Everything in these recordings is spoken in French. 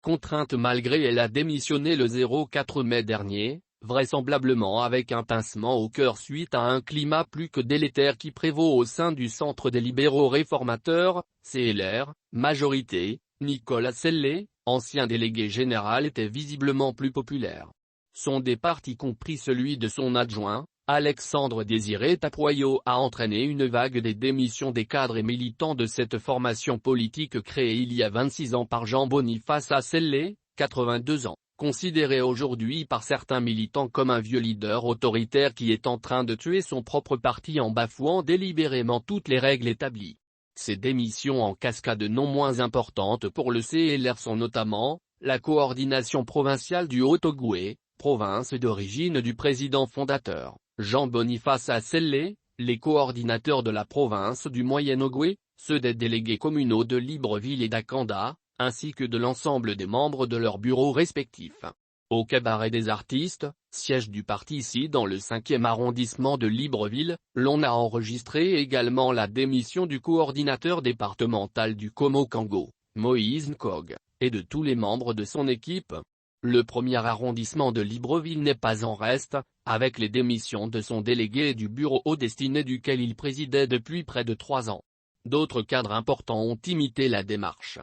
Contrainte malgré elle a démissionné le 4 mai dernier, vraisemblablement avec un pincement au cœur suite à un climat plus que délétère qui prévaut au sein du Centre des libéraux réformateurs, CLR, majorité. Nicolas Sellé, ancien délégué général, était visiblement plus populaire. Son départ, y compris celui de son adjoint, Alexandre Désiré Tapoyot, a entraîné une vague des démissions des cadres et militants de cette formation politique créée il y a 26 ans par Jean-Boniface Sellé, 82 ans, considéré aujourd'hui par certains militants comme un vieux leader autoritaire qui est en train de tuer son propre parti en bafouant délibérément toutes les règles établies. Ces démissions en cascade non moins importantes pour le CLR sont notamment, la coordination provinciale du Haut-Ogooué, province d'origine du président fondateur, Jean-Boniface Sellé, les coordinateurs de la province du Moyen-Ogooué, ceux des délégués communaux de Libreville et d'Akanda, ainsi que de l'ensemble des membres de leurs bureaux respectifs. Au cabaret des artistes, siège du parti ici dans le 5e arrondissement de Libreville, l'on a enregistré également la démission du coordinateur départemental du Komo-Kango, Moïse Nkog, et de tous les membres de son équipe. Le 1er arrondissement de Libreville n'est pas en reste, avec les démissions de son délégué et du bureau aux destinées duquel il présidait depuis près de 3 ans. D'autres cadres importants ont imité la démarche.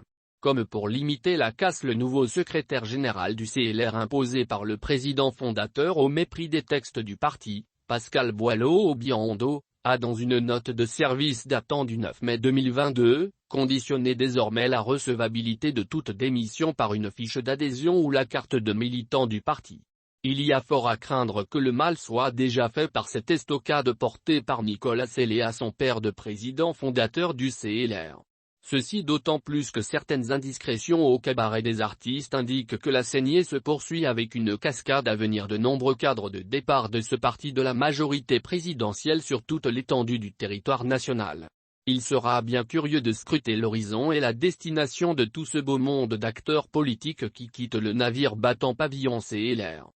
Comme pour limiter la casse, le nouveau secrétaire général du CLR imposé par le président fondateur au mépris des textes du parti, Pascal Boileau-Obiando, a dans une note de service datant du 9 mai 2022, conditionné désormais la recevabilité de toute démission par une fiche d'adhésion ou la carte de militant du parti. Il y a fort à craindre que le mal soit déjà fait par cette estocade portée par Nicolas Sellé à son père de président fondateur du CLR. Ceci d'autant plus que certaines indiscrétions au cabaret des artistes indiquent que la saignée se poursuit avec une cascade à venir de nombreux cadres de départ de ce parti de la majorité présidentielle sur toute l'étendue du territoire national. Il sera bien curieux de scruter l'horizon et la destination de tout ce beau monde d'acteurs politiques qui quittent le navire battant pavillon CLR.